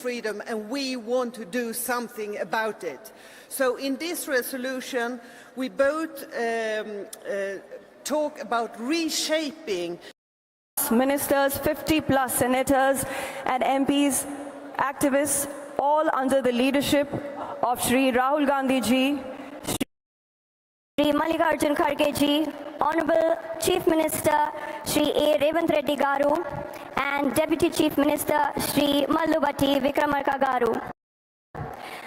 freedom, and we want to do something about it. So in this resolution, we both talk about reshaping. Ministers, 50+ senators and MPs, activists, all under the leadership of Shri Rahul Gandhi ji, Shri Mallikarjun Kharge ji, Honorable Chief Minister Shri Revanth Reddy garu, and Deputy Chief Minister Shri Bhatti Vikramarka garu.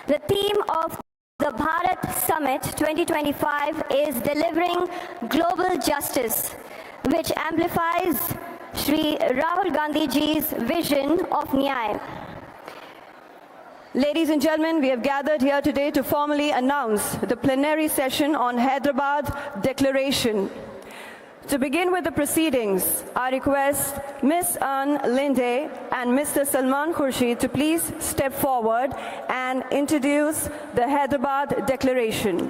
The theme of the Bharat Summit 2025 is delivering global justice, which amplifies Shri Rahul Gandhi ji's vision of Nyay. Ladies and gentlemen, we have gathered here today to formally announce the plenary session on Hyderabad Declaration. To begin with the proceedings, I request Ms. Linde and Mr. Salman Khurshid to please step forward and introduce the Hyderabad Declaration.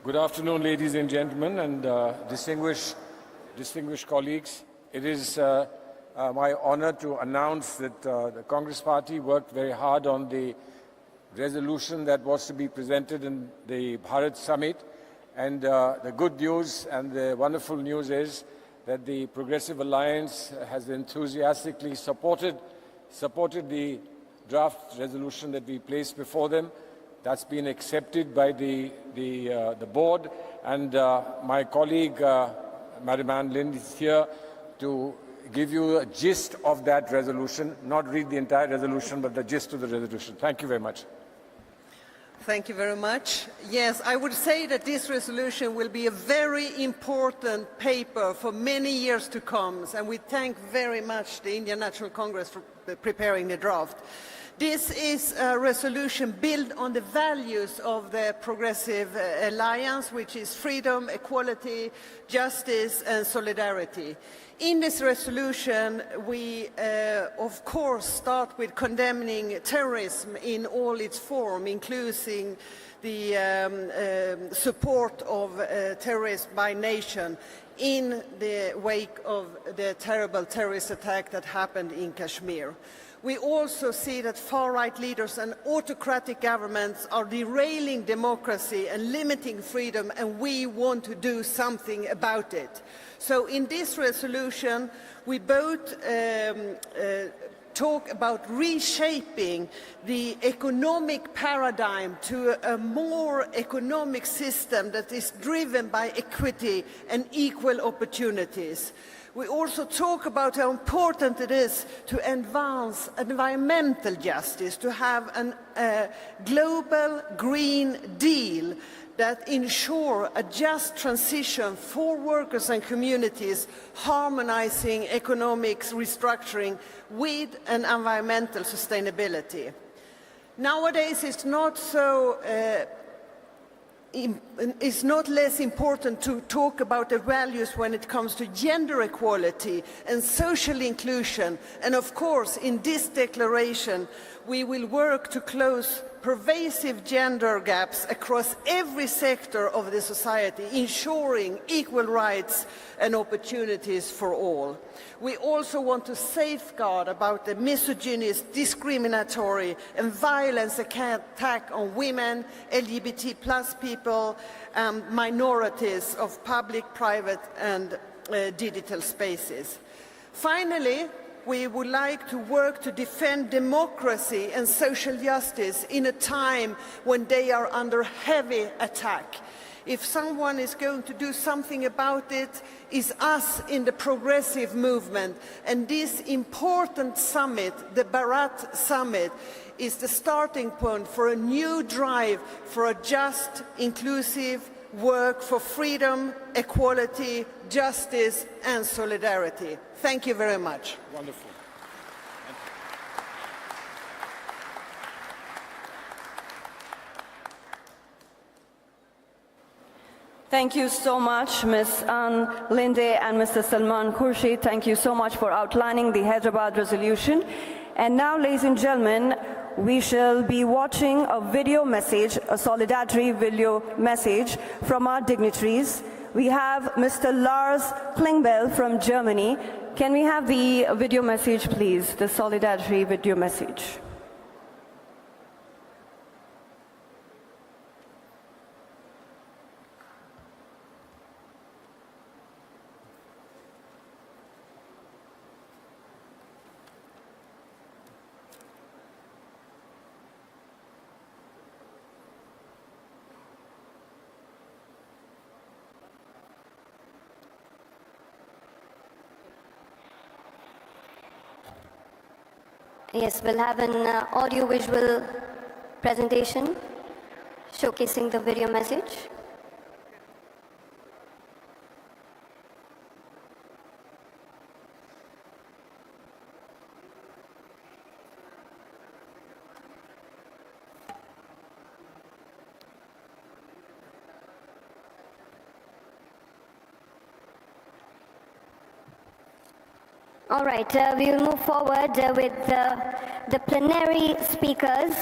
Good afternoon, ladies and gentlemen, and distinguished colleagues. It is my honor to announce that the Congress Party worked very hard on the resolution that was to be presented in the Bharat Summit. And the good news and the wonderful news is that the Progressive Alliance has enthusiastically supported the draft resolution that we placed before them. That's been accepted by the board, and my colleague, Madam Anne Lind, is here to give you a gist of that resolution, not read the entire resolution, but the gist of the resolution. Thank you very much. Thank you very much. Yes, I would say that this resolution will be a very important paper for many years to come, and we thank very much the Indian National Congress for preparing the draft. This is a resolution built on the values of the Progressive Alliance, which is freedom, equality, justice and solidarity. In this resolution, we of course start with condemning terrorism in all its form, including the support of terrorists by nation in the wake of the terrible terrorist attack that happened in Kashmir. We also see that far-right leaders and autocratic governments are derailing democracy and limiting freedom, and we want to do something about it. So in this resolution, we both talk about reshaping the economic paradigm to a more economic system that is driven by equity and equal opportunities. We also talk about how important it is to advance environmental justice, to have a global Green Deal that ensure a just transition for workers and communities, harmonizing economic restructuring with an environmental sustainability. Nowadays, it's not less important to talk about the values when it comes to gender equality and social inclusion. And of course, in this declaration, we will work to close pervasive gender gaps across every sector of the society, ensuring equal rights and opportunities for all. We also want to safeguard about the misogynist, discriminatory and violence attack on women, LGBT+ people, minorities of public, private and digital spaces. Finally, we would like to work to defend democracy and social justice in a time when they are under heavy attack. If someone is going to do something about it, it's us in the progressive movement. And this important summit, the Bharat Summit, is the starting point for a new drive for a just, inclusive work for freedom, equality, justice and solidarity. Thank you very much. Wonderful. Thank you so much, Ms. Anne Linde and Mr. Salman Khurshid. Thank you so much for outlining the Hyderabad resolution. And now, ladies and gentlemen, we shall be watching a video message, a solidarity video message from our dignitaries. We have Mr. Lars Klingbeil from Germany. Can we have the video message, please? The solidarity video message. Yes, we'll have an audio-visual presentation showcasing the video message. All right, we will move forward with the plenary speakers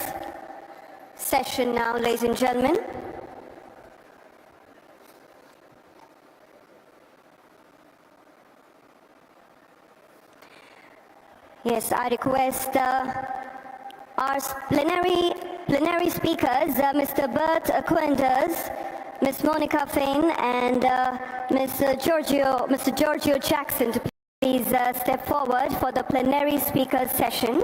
session now, ladies and gentlemen. Yes, I request our plenary speakers, Mr. Bert Quenders, Ms. Monica Fain, and Mr. Giorgio Jackson to please step forward for the plenary speakers session.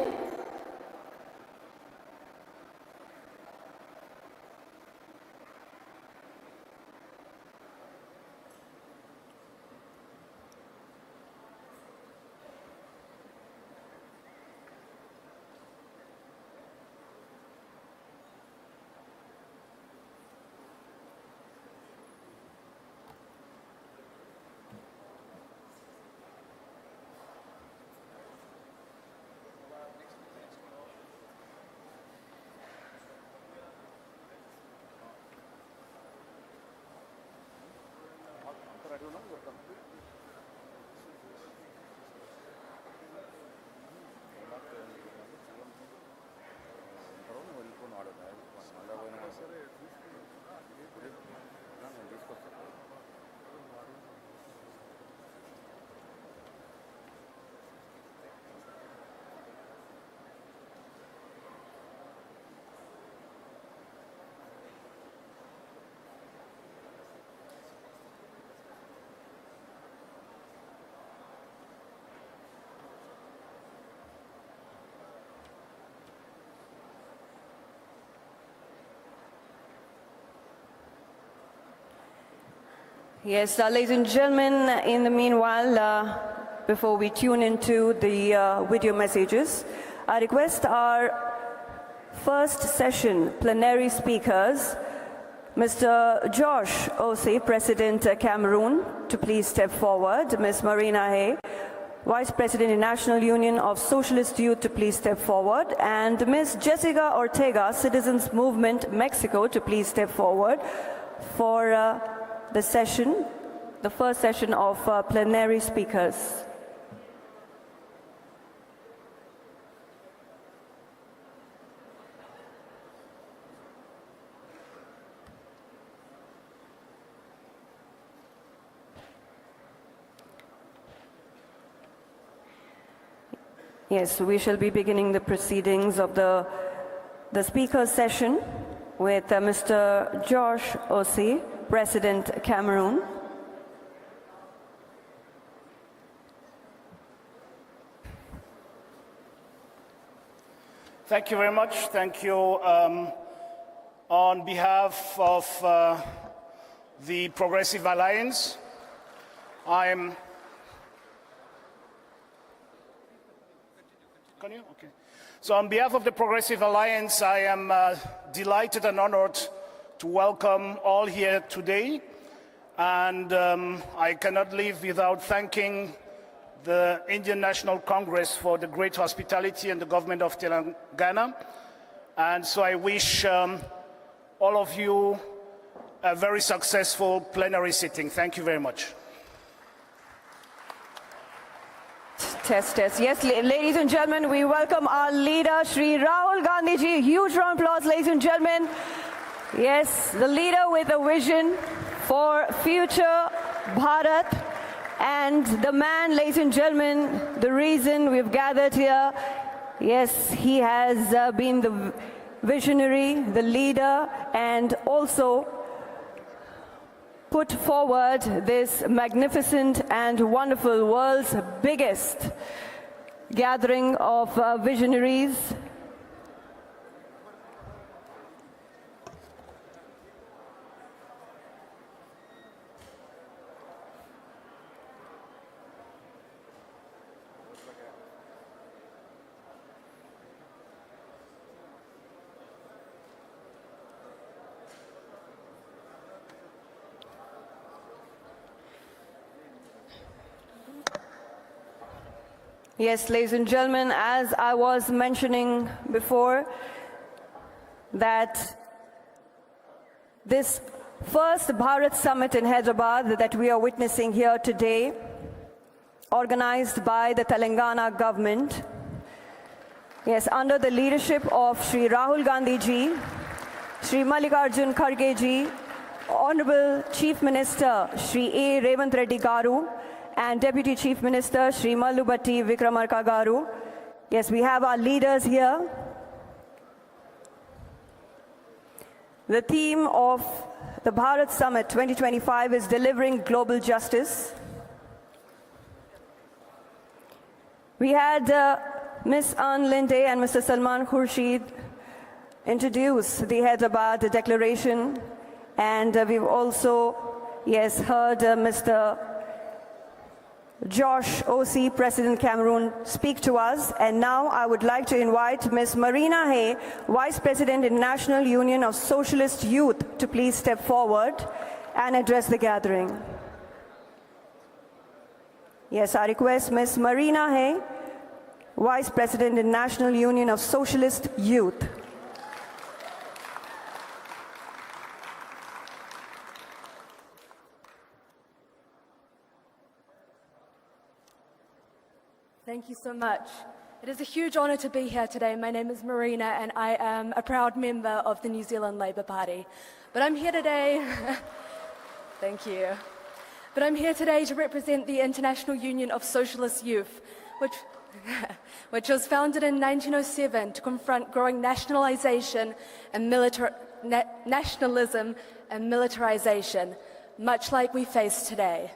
Yes, ladies and gentlemen, in the meanwhile, before we tune into the video messages, I request our first session plenary speakers, Mr. Josh Osei, President Cameroon, to please step forward. Ms. Marina Hay, Vice President, National Union of Socialist Youth, to please step forward. And Ms. Jessica Ortega, Citizens Movement, Mexico, to please step forward for the session, the first session of plenary speakers. Yes, we shall be beginning the proceedings of the speakers session with Mr. Josh Osei, President Cameroon. Thank you very much. Thank you. On behalf of the Progressive Alliance, I'm... Can you? Okay. So on behalf of the Progressive Alliance, I am delighted and honored to welcome all here today. And I cannot leave without thanking the Indian National Congress for the great hospitality and the government of Telangana. And so I wish all of you a very successful plenary sitting. Thank you very much. Test, test. Yes, ladies and gentlemen, we welcome our leader, Shri Rahul Gandhi ji. Huge round of applause, ladies and gentlemen. Yes, the leader with a vision for future Bharat, and the man, ladies and gentlemen, the reason we've gathered here. Yes, he has been the visionary, the leader, and also put forward this magnificent and wonderful world's biggest gathering of visionaries. Yes, ladies and gentlemen, as I was mentioning before, that this first Bharat Summit in Hyderabad that we are witnessing here today, organized by the Telangana government, yes, under the leadership of Shri Rahul Gandhi ji, Shri Mallikarjun Kharge ji, Honorable Chief Minister Shri Revanth Reddy garu, and Deputy Chief Minister Shri Bhatti Vikramarka garu. Yes, we have our leaders here. The theme of the Bharat Summit 2025 is delivering global justice. We had Ms. Ann Linde and Mr. Salman Khurshid introduce the Hyderabad Declaration, and we've also, yes, heard Mr. Josh O.C., President Cameroon, speak to us. And now I would like to invite Ms. Marina Hay, Vice President in National Union of Socialist Youth, to please step forward and address the gathering. Yes, I request Ms. Marina Hay, Vice President in National Union of Socialist Youth. Thank you so much. It is a huge honour to be here today. My name is Marina and I am a proud member of the New Zealand Labour Party. But I'm here today, thank you. But I'm here today to represent the International Union of Socialist Youth, which was founded in 1907 to confront growing nationalisation and nationalism and militarisation, much like we face today.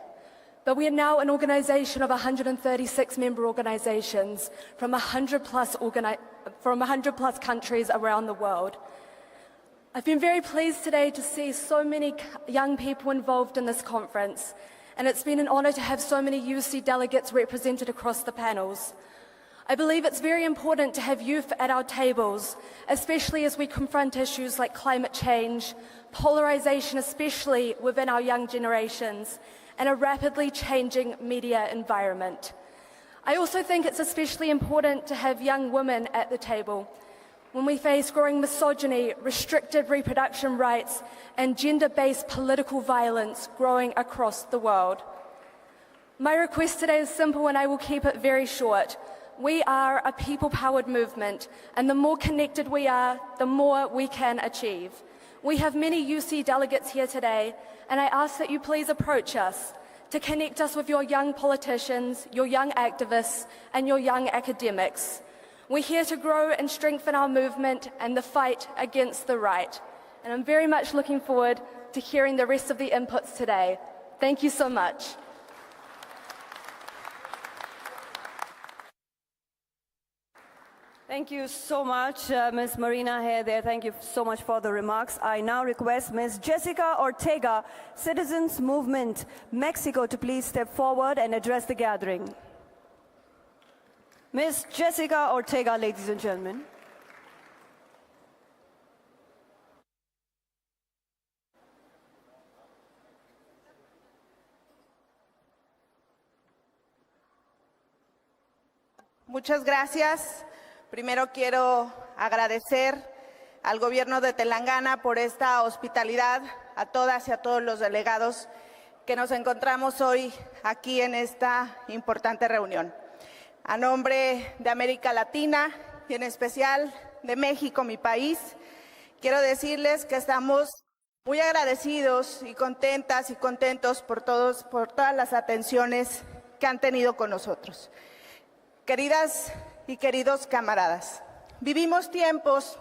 But we are now an organisation of 136 member organisations from 100 plus countries around the world. I've been very pleased today to see so many young people involved in this conference, and it's been an honour to have so many UC delegates represented across the panels. I believe it's very important to have youth at our tables, especially as we confront issues like climate change, polarisation, especially within our young generations, and a rapidly changing media environment. I also think it's especially important to have young women at the table when we face growing misogyny, restricted reproduction rights, and gender-based political violence growing across the world. My request today is simple and I will keep it very short. We are a people-powered movement, and the more connected we are, the more we can achieve. We have many UC delegates here today, and I ask that you please approach us to connect us with your young politicians, your young activists, and your young academics. We're here to grow and strengthen our movement and the fight against the right. And I'm very much looking forward to hearing the rest of the inputs today. Thank you so much. Thank you so much, Ms. Marina Hay there. Thank you so much for the remarks. I now request Ms. Jessica Ortega, Citizens Movement, Mexico, to please step forward and address the gathering. Ms. Jessica Ortega, ladies and gentlemen. Muchas gracias. Primero quiero agradecer al gobierno de Telangana por esta hospitalidad, a todas y a todos los delegados que nos encontramos hoy aquí en esta importante reunión. a nombre de América Latina y en especial de México, mi país, quiero decirles que estamos muy agradecidos y contentas y contentos por todas las atenciones que han tenido con nosotros. Queridas y queridos camaradas, vivimos tiempos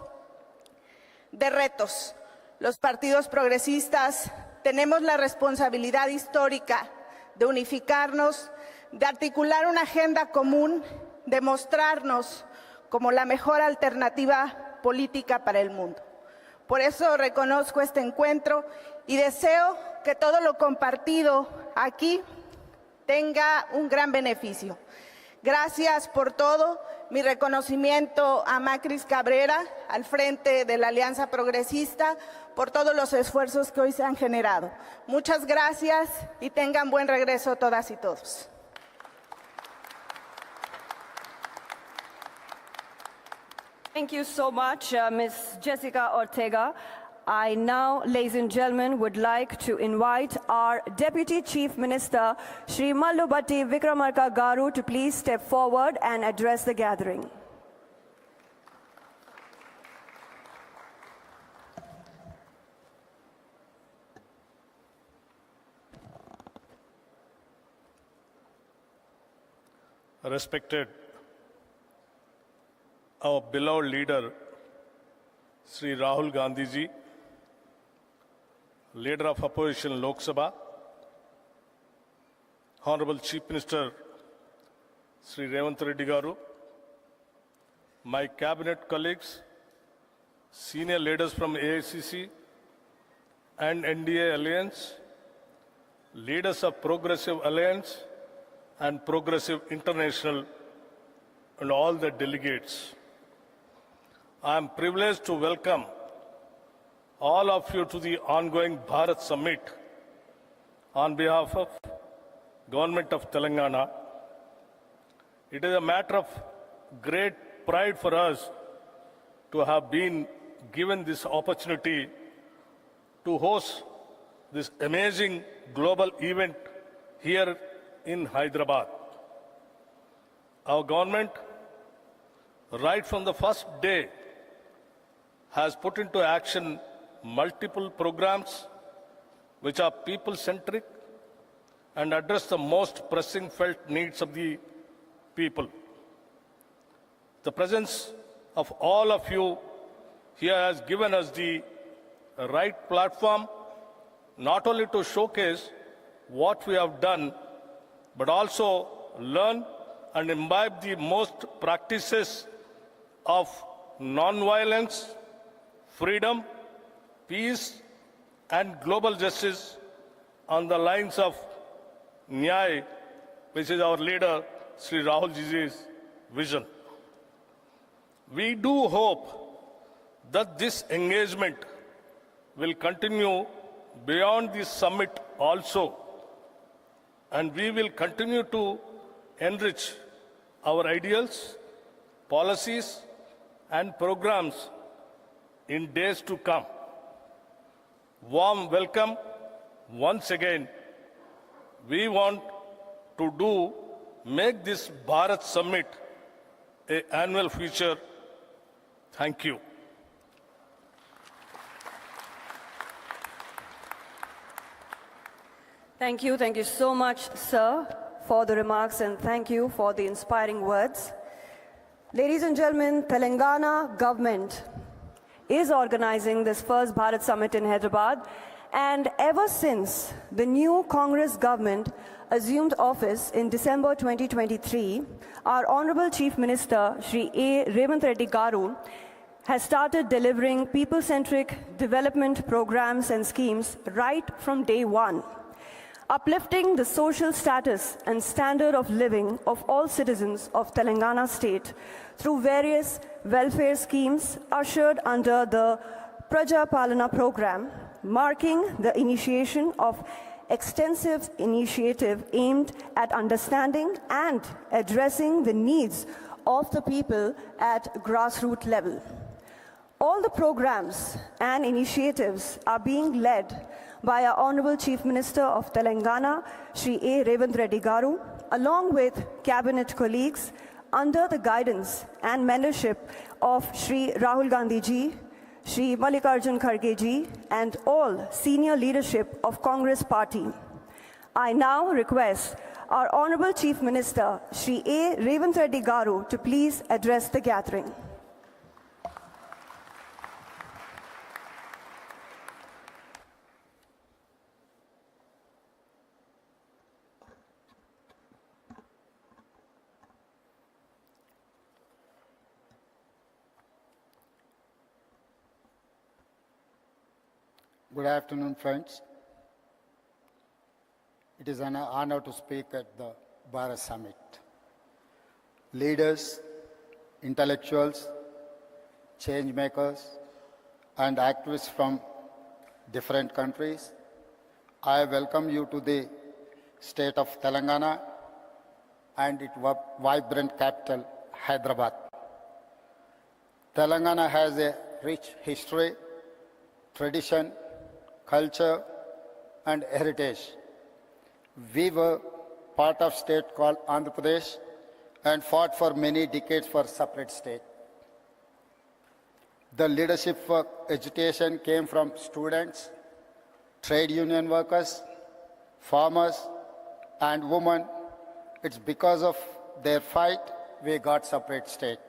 de retos. Los partidos progresistas tenemos la responsabilidad histórica de unificarnos, de articular una agenda común, de mostrarnos como la mejor alternativa política para el mundo. Por eso reconozco este encuentro y deseo que todo lo compartido aquí tenga un gran beneficio. Gracias por todo. Mi reconocimiento a Macris Cabrera, al frente de la Alianza Progresista, por todos los esfuerzos que hoy se han generado. Muchas gracias y tengan buen regreso todas y todos. Thank you so much, Ms. Jessica Ortega. I now, ladies and gentlemen, would like to invite our Deputy Chief Minister, Shri Bhatti Vikramarka Garu, to please step forward and address the gathering. Respected our beloved leader, Shri Rahul Gandhi ji, Leader of Opposition Lok Sabha, Honorable Chief Minister Shri Revanth Reddy Garu, my cabinet colleagues, senior leaders from HICC and NDA Alliance, leaders of Progressive Alliance and Progressive International, and all the delegates. I am privileged to welcome all of you to the ongoing Bharat Summit on behalf of Government of Telangana. It is a matter of great pride for us to have been given this opportunity to host this amazing global event here in Hyderabad. Our government, right from the first day, has put into action multiple programs which are people-centric and address the most pressing felt needs of the people. The presence of all of you here has given us the right platform not only to showcase what we have done, but also learn and imbibe the most practices of non-violence, freedom, peace, and global justice on the lines of Nyay, which is our leader, Shri Rahul Ji's vision. We do hope that this engagement will continue beyond this summit also, and we will continue to enrich our ideals, policies, and programs in days to come. Warm welcome once again. We want to make this Bharat Summit an annual feature. Thank you. Thank you so much, sir, for the remarks, and thank you for the inspiring words. Ladies and gentlemen, Telangana government is organizing this first Bharat Summit in Hyderabad, and ever since the new Congress government assumed office in December 2023, our Honorable Chief Minister, Shri Revanth Reddy Garu, has started delivering people-centric development programs and schemes right from day one, uplifting the social status and standard of living of all citizens of Telangana state through various welfare schemes ushered under the Praja Palana program, marking the initiation of extensive initiative aimed at understanding and addressing the needs of the people at grassroots level. All the programs and initiatives are being led by our Honorable Chief Minister of Telangana, Shri Revanth Reddy Garu, along with cabinet colleagues, under the guidance and mentorship of Shri Rahul Gandhi ji, Shri Mallikarjun Kharge ji, and all senior leadership of Congress Party. I now request our Honorable Chief Minister, Shri A. Revanth Reddy Garu, to please address the gathering. Good afternoon, friends. It is an honor to speak at the Bharat Summit. Leaders, intellectuals, change makers, and activists from different countries, I welcome you to the state of Telangana and its vibrant capital, Hyderabad. Telangana has a rich history, tradition, culture, and heritage. We were part of state called Andhra Pradesh and fought for many decades for separate state. The leadership for education came from students, trade union workers, farmers, and women. It's because of their fight we got separate state.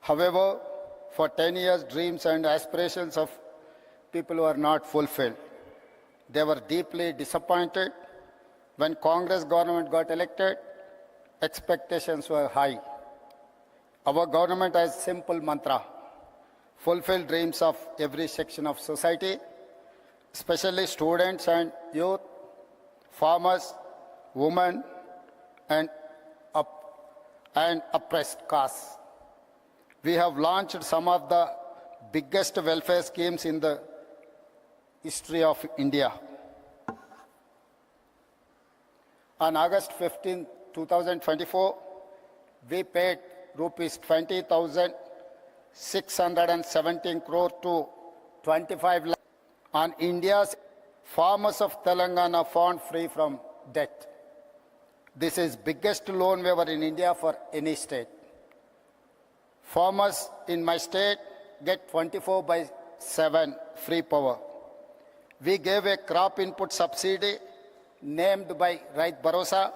However, for 10 years, dreams and aspirations of people were not fulfilled. They were deeply disappointed. When Congress government got elected, expectations were high. Our government has a simple mantra: fulfill dreams of every section of society, especially students and youth, farmers, women, and oppressed castes. We have launched some of the biggest welfare schemes in the history of India. On August 15, 2024, we paid rupees 20,617 crore to 25 lakh on India's farmers of Telangana found free from debt. This is biggest loan waiver in India for any state. Farmers in my state get 24/7 free power. We gave a crop input subsidy named by Right Bharosa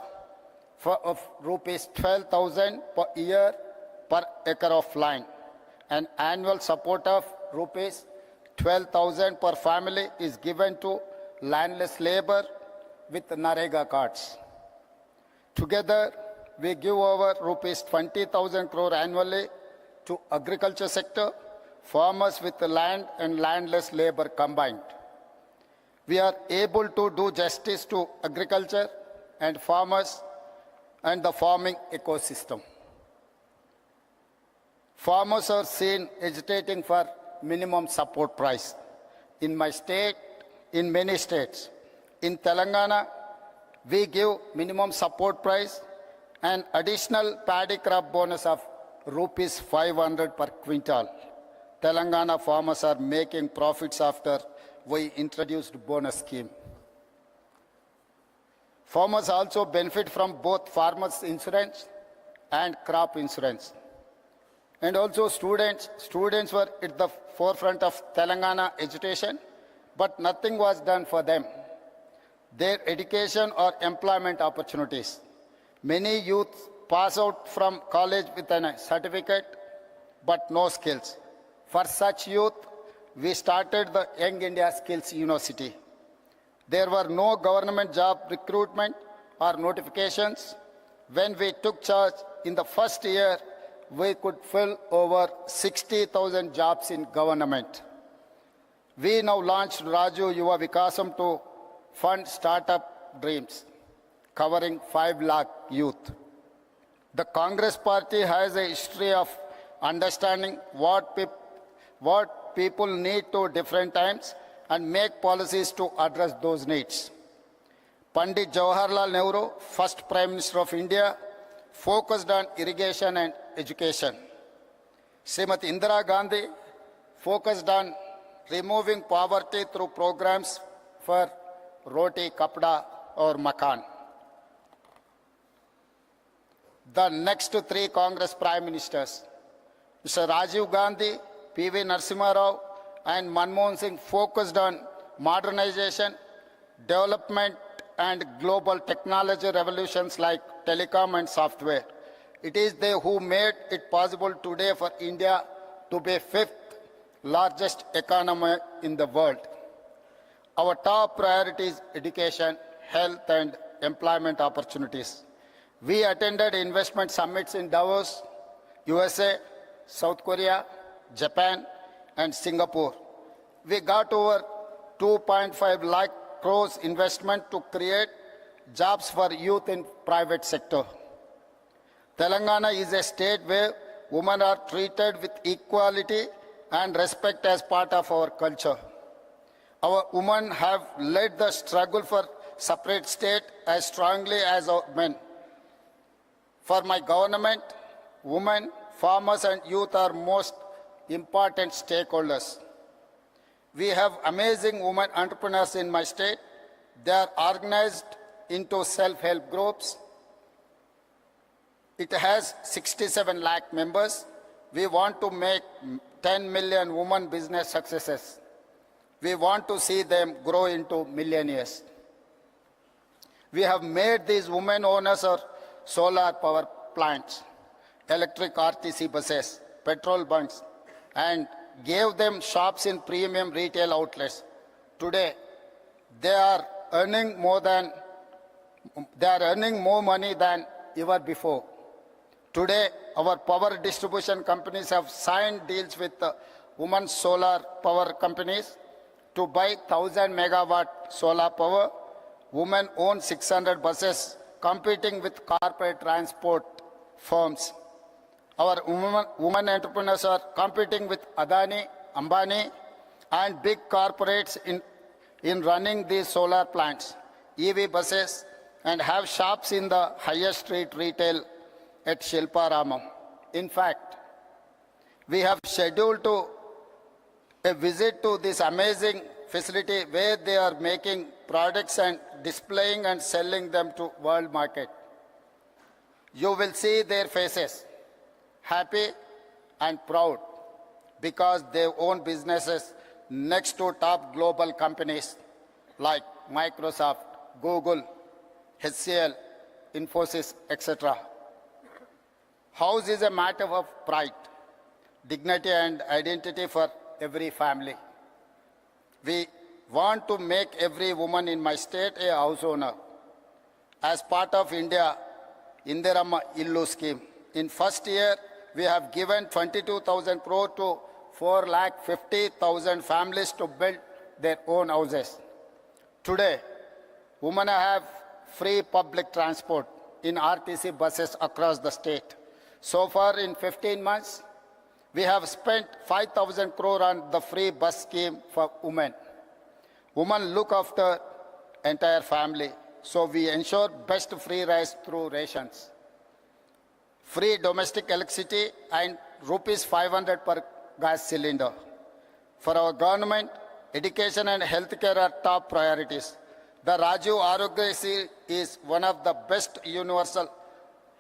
of rupees 12,000 per year per acre of land. An annual support of rupees 12,000 per family is given to landless labor with Narega cards. Together, we give over rupees 20,000 crore annually to agriculture sector, farmers with land and landless labor combined. We are able to do justice to agriculture and farmers and the farming ecosystem. Farmers are seen agitating for minimum support price. In my state, in many states, in Telangana, we give minimum support price and additional paddy crop bonus of rupees 500 per quintal. Telangana farmers are making profits after we introduced bonus scheme. Farmers also benefit from both farmers insurance and crop insurance. And also students were at the forefront of Telangana education, but nothing was done for them. Their education or employment opportunities. Many youth pass out from college with a certificate, but no skills. For such youth, we started the Young India Skills University. There were no government job recruitment or notifications. When we took charge in the first year, we could fill over 60,000 jobs in government. We now launched Raju Yuva Vikasam to fund startup dreams, covering 5 lakh youth. The Congress party has a history of understanding what people need to different times and make policies to address those needs. Pandit Jawaharlal Nehru, first Prime Minister of India, focused on irrigation and education. Srimati Indira Gandhi focused on removing poverty through programs for roti, kapda or makan. the next 3 Congress Prime Ministers, Mr. Rajiv Gandhi, P.V. Narasimha Rao, and Manmohan Singh focused on modernization, development, and global technology revolutions like telecom and software. It is they who made it possible today for India to be 5th largest economy in the world. Our top priority is education, health, and employment opportunities. We attended investment summits in Davos, USA, South Korea, Japan, and Singapore. We got over 2.5 lakh crores investment to create jobs for youth in private sector. Telangana is a state where women are treated with equality and respect as part of our culture. Our women have led the struggle for separate state as strongly as our men. For my government, women, farmers, and youth are most important stakeholders. We have amazing women entrepreneurs in my state. They are organized into self-help groups. It has 67 lakh members. We want to make 10 million women business successes. We want to see them grow into millionaires. We have made these women owners of solar power plants, electric RTC buses, petrol bunks, and gave them shops in premium retail outlets. Today, they are earning more money than ever before. Today, our power distribution companies have signed deals with women solar power companies to buy 1,000 megawatt solar power. Women own 600 buses competing with corporate transport firms. Our women entrepreneurs are competing with Adani, Ambani, and big corporates in running these solar plants, EV buses, and have shops in the highest street retail at Shilparamam. In fact, we have scheduled a visit to this amazing facility where they are making products and displaying and selling them to world market. You will see their faces, happy and proud, because they own businesses next to top global companies like Microsoft, Google, HCL, Infosys, etc. House is a matter of pride, dignity, and identity for every family. We want to make every woman in my state a house owner. As part of India Indirama Illu scheme, in first year, we have given 22,000 crore to 4,50,000 families to build their own houses. Today, women have free public transport in RTC buses across the state. So far, in 15 months, we have spent 5,000 crore on the free bus scheme for women. Women look after entire family, so we ensure best free rice through rations. Free domestic electricity and rupees 500 per gas cylinder. For our government, education and healthcare are top priorities. The Rajiv Arogya is one of the best universal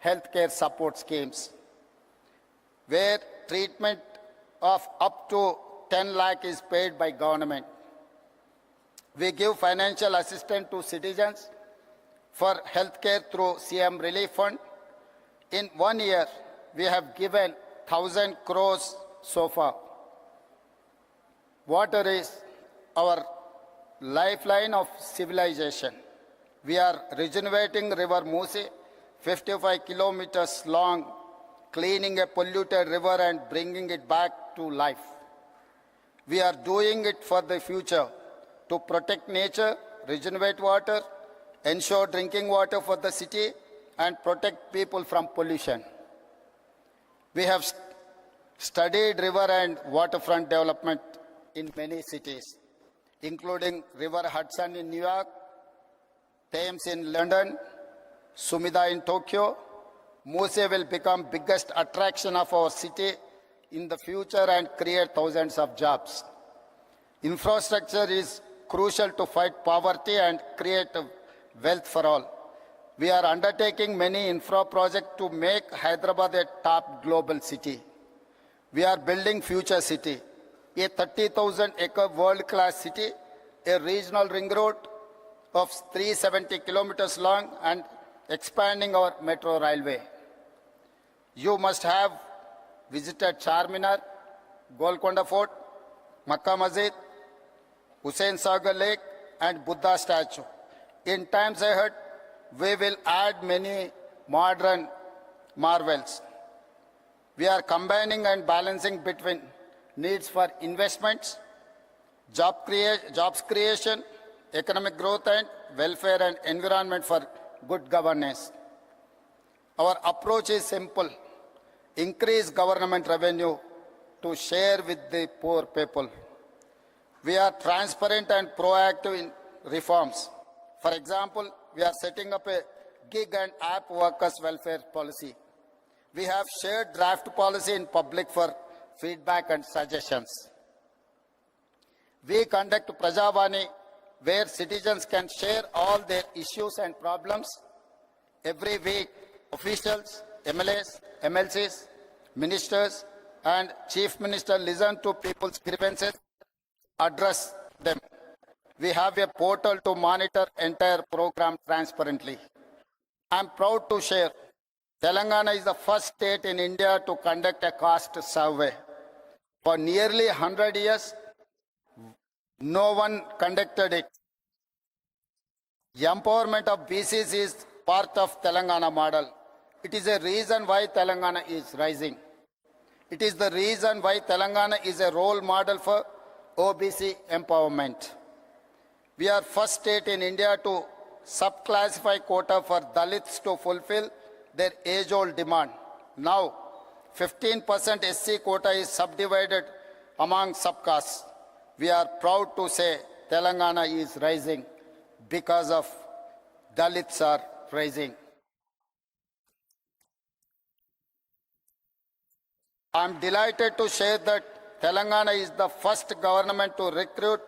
healthcare support schemes, where treatment of up to 10 lakh is paid by government. We give financial assistance to citizens for healthcare through CM Relief Fund. In 1 year, we have given 1,000 crores so far. Water is our lifeline of civilization. We are regenerating River Musi, 55 kilometers long, cleaning a polluted river and bringing it back to life. We are doing it for the future to protect nature, regenerate water, ensure drinking water for the city, and protect people from pollution. We have studied river and waterfront development in many cities, including River Hudson in New York, Thames in London, Sumida in Tokyo. Musi will become biggest attraction of our city in the future and create thousands of jobs. Infrastructure is crucial to fight poverty and create wealth for all. We are undertaking many infra projects to make Hyderabad a top global city. We are building future city, a 30,000-acre world-class city, a regional ring road of 370 kilometers long, and expanding our metro railway. You must have visited Charminar, Golconda Fort, Makkah Masjid, Hussain Sagar Lake, and Buddha statue. In times ahead, we will add many modern marvels. We are combining and balancing between needs for investments, jobs creation, economic growth, and welfare and environment for good governance. Our approach is simple: increase government revenue to share with the poor people. We are transparent and proactive in reforms. For example, we are setting up a gig and app workers welfare policy. We have shared draft policy in public for feedback and suggestions. We conduct Prajavani, where citizens can share all their issues and problems. Every week, officials, MLAs, MLCs, ministers, and chief minister listen to people's grievances, address them. We have a portal to monitor entire program transparently. I am proud to share Telangana is the first state in India to conduct a caste survey. For nearly 100 years, no one conducted it. The empowerment of BCs is part of Telangana model. It is a reason why Telangana is rising. It is the reason why Telangana is a role model for OBC empowerment. We are first state in India to subclassify quota for Dalits to fulfill their age-old demand. Now, 15% SC quota is subdivided among subcastes. We are proud to say Telangana is rising because of Dalits are rising. I am delighted to share that Telangana is the first government to recruit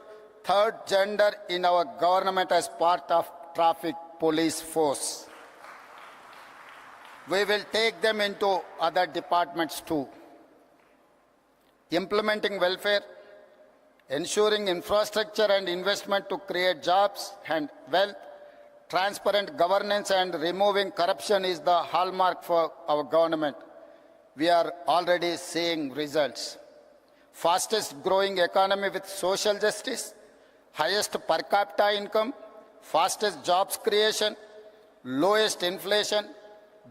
third gender in our government as part of traffic police force. We will take them into other departments too. Implementing welfare, ensuring infrastructure and investment to create jobs and wealth, transparent governance and removing corruption is the hallmark for our government. We are already seeing results. Fastest growing economy with social justice, highest per capita income, fastest jobs creation, lowest inflation,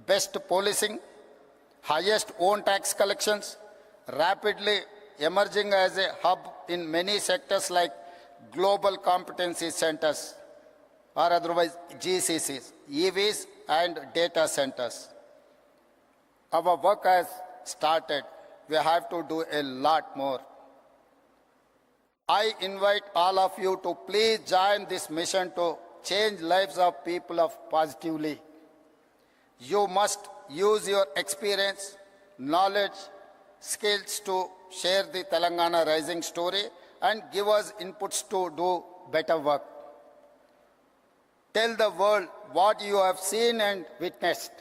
best policing, highest own tax collections, rapidly emerging as a hub in many sectors like global competency centers or otherwise GCCs, EVs and data centers. Our work has started. We have to do a lot more. I invite all of you to please join this mission to change lives of people positively. You must use your experience, knowledge, skills to share the Telangana rising story and give us inputs to do better work. Tell the world what you have seen and witnessed.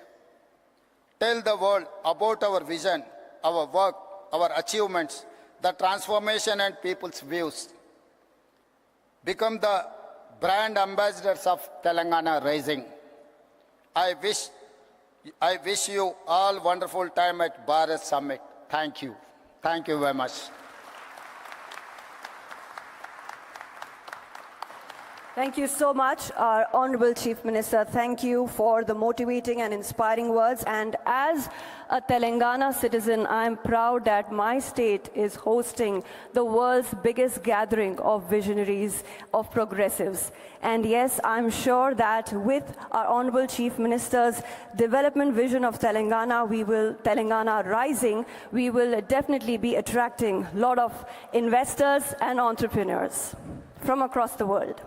Tell the world about our vision, our work, our achievements, the transformation and people's views. Become the brand ambassadors of Telangana Rising. I wish you all wonderful time at Bharat Summit. Thank you. Thank you very much. Thank you so much, our Honorable Chief Minister. Thank you for the motivating and inspiring words. And as a Telangana citizen, I am proud that my state is hosting the world's biggest gathering of visionaries, of progressives. And yes, I'm sure that with our Honorable Chief Minister's development vision of Telangana, Telangana Rising, we will definitely be attracting a lot of investors and entrepreneurs from across the world.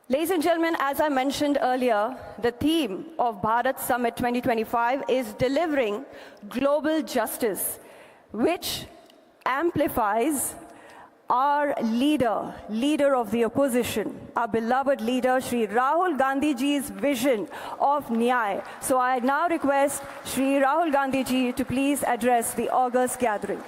Ladies and gentlemen, as I mentioned earlier, the theme of Bharat Summit 2025 is delivering global justice, which amplifies our leader of the opposition, our beloved leader, Shri Rahul Gandhi ji's vision of Nyay. So I now request Shri Rahul Gandhi ji to please address the August gathering.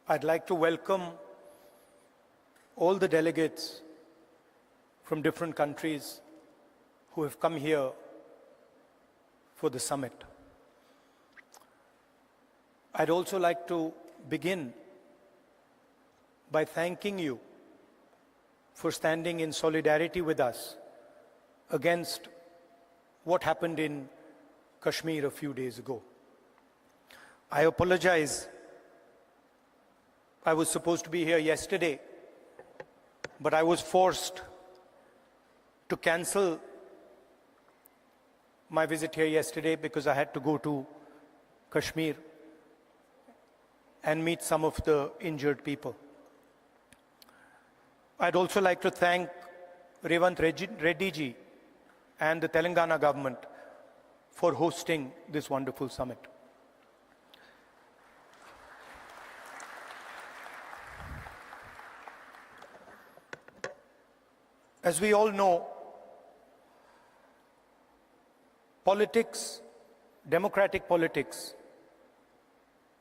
I'd like to welcome all the delegates from different countries who have come here for the summit. I'd also like to begin by thanking you for standing in solidarity with us against what happened in Kashmir a few days ago. I apologize. I was supposed to be here yesterday, but I was forced to cancel my visit here yesterday because I had to go to Kashmir and meet some of the injured people. I'd also like to thank Revanth Reddy ji and the Telangana government for hosting this wonderful summit. As we all know, politics, democratic politics,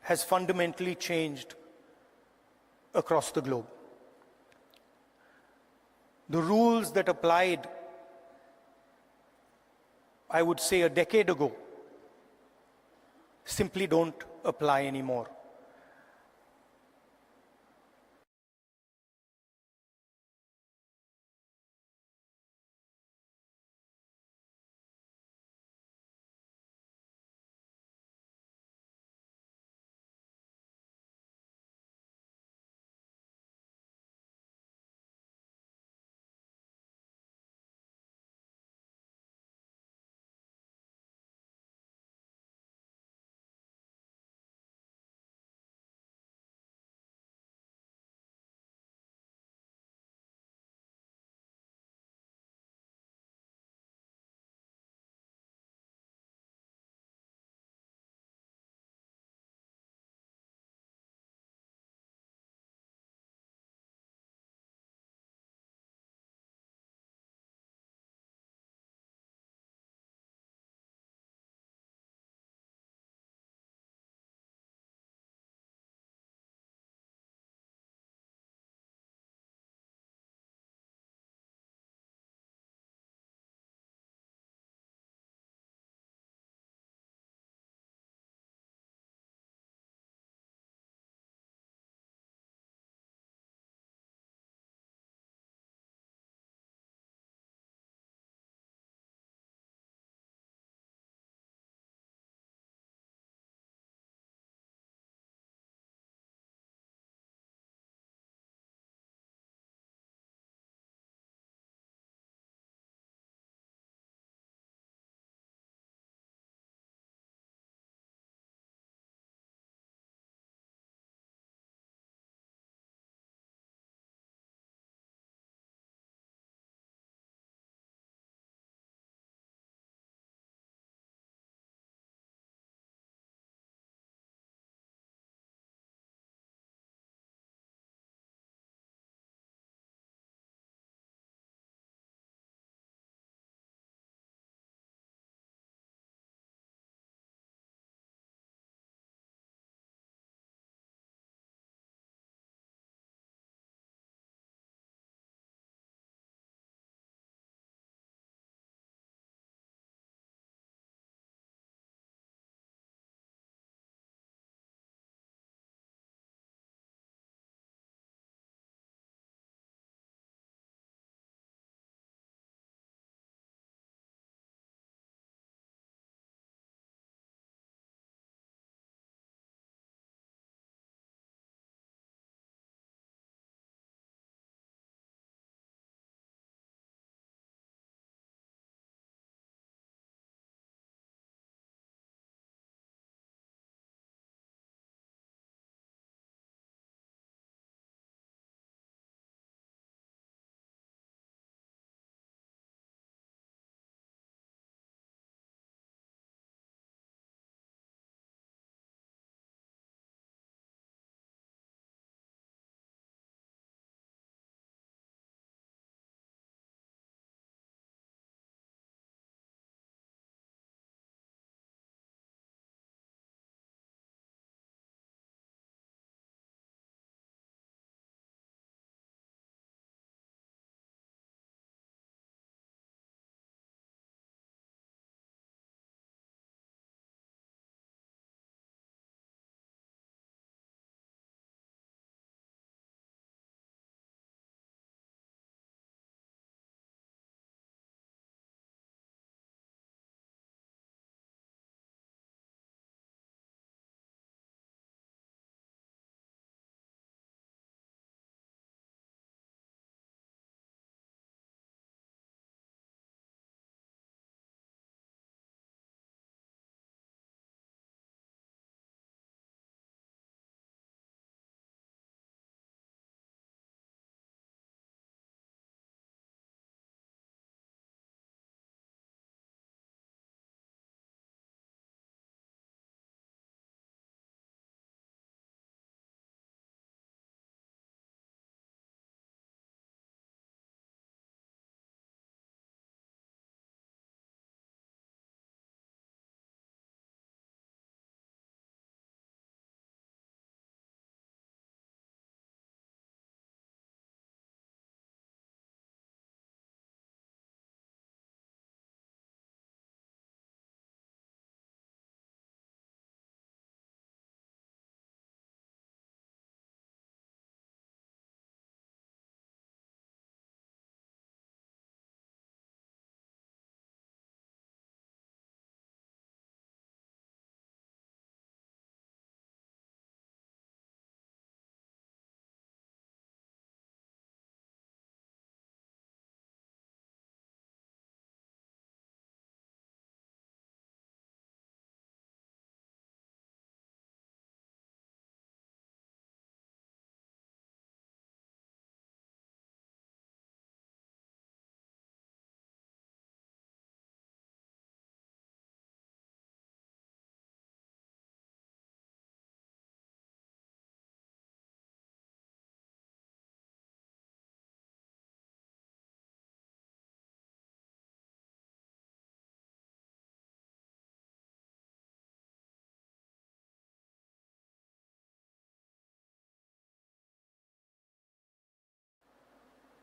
has fundamentally changed across the globe. The rules that applied, I would say, a decade ago, simply don't apply anymore.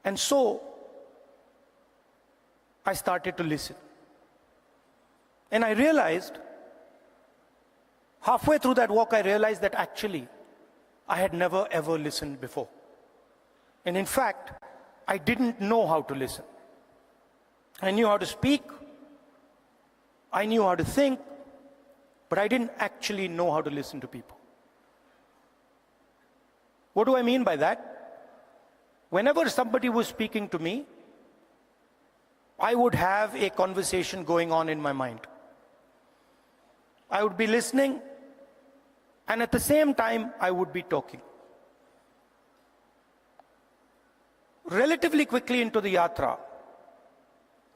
And so I started to listen. And I realized, halfway through that walk, I realized that actually I had never ever listened before. And in fact, I didn't know how to listen. I knew how to speak, I knew how to think, but I didn't actually know how to listen to people. What do I mean by that? Whenever somebody was speaking to me, I would have a conversation going on in my mind. I would be listening, and at the same time, I would be talking. Relatively quickly into the yatra,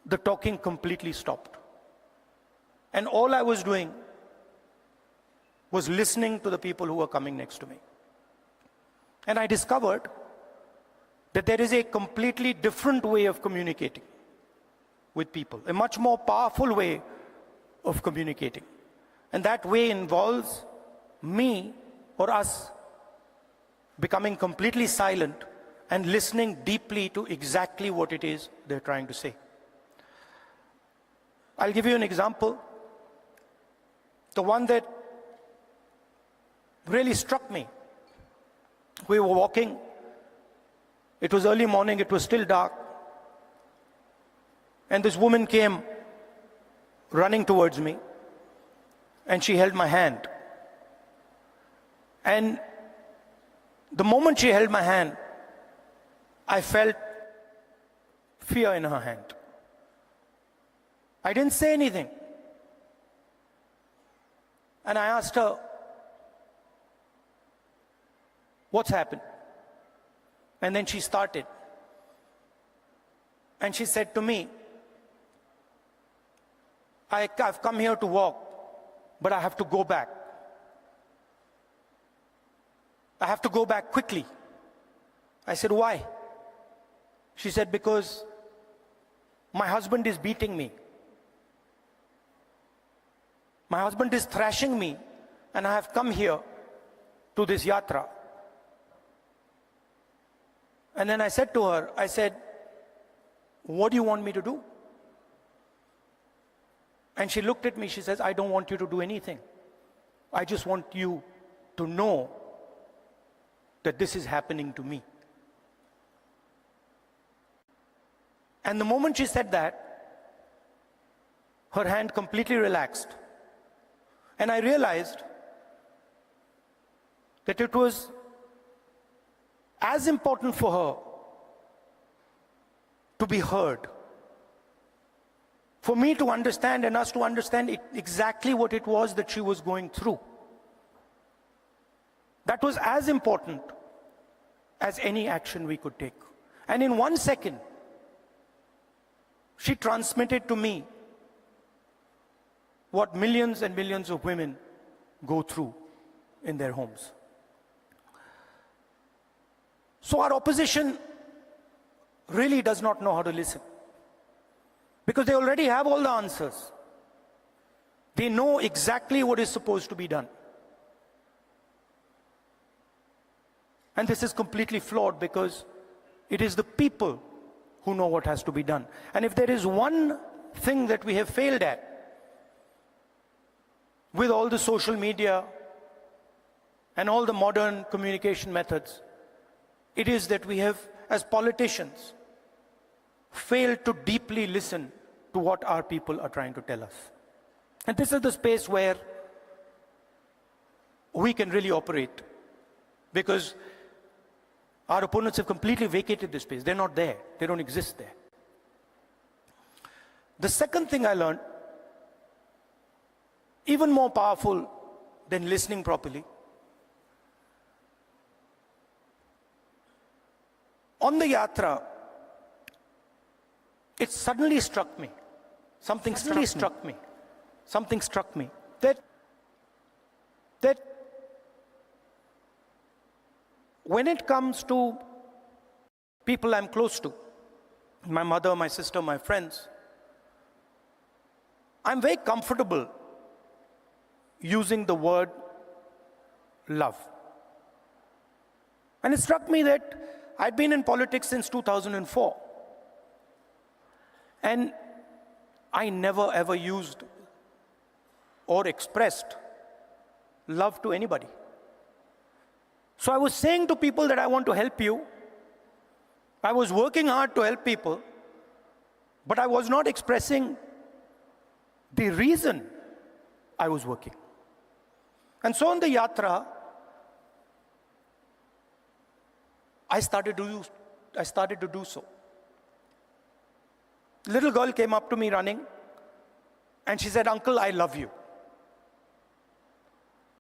the talking completely stopped. And all I was doing was listening to the people who were coming next to me. And I discovered that there is a completely different way of communicating with people, a much more powerful way of communicating. And that way involves me or us becoming completely silent and listening deeply to exactly what it is they're trying to say. I'll give you an example. The one that really struck me. We were walking. It was early morning, it was still dark. And this woman came running towards me, and she held my hand. And the moment she held my hand, I felt fear in her hand. I didn't say anything. And I asked her, what's happened? And then she started. And she said to me, I've come here to walk, but I have to go back. I have to go back quickly. I said, why? She said, because my husband is beating me. My husband is thrashing me, and I have come here to this yatra. And then I said to her, I said, what do you want me to do? And she looked at me, she says, I don't want you to do anything. I just want you to know that this is happening to me. And the moment she said that, her hand completely relaxed. And I realized that it was as important for her to be heard, for me to understand and us to understand exactly what it was that she was going through. That was as important as any action we could take. And in 1 second, she transmitted to me what millions and millions of women go through in their homes. So our opposition really does not know how to listen, because they already have all the answers. They know exactly what is supposed to be done. And this is completely flawed, because it is the people who know what has to be done. And if there is one thing that we have failed at with all the social media and all the modern communication methods, it is that we have, as politicians, failed to deeply listen to what our people are trying to tell us. And this is the space where we can really operate, because our opponents have completely vacated this space. They're not there. They don't exist there. The second thing I learned, even more powerful than listening properly, on the yatra, it suddenly struck me. Something struck me that when it comes to people I'm close to, my mother, my sister, my friends, I'm very comfortable using the word love. And it struck me that I'd been in politics since 2004. And I never ever used or expressed love to anybody. So I was saying to people that I want to help you. I was working hard to help people, but I was not expressing the reason I was working. And so on the yatra, I started to do so. Little girl came up to me running, and she said, "Uncle, I love you."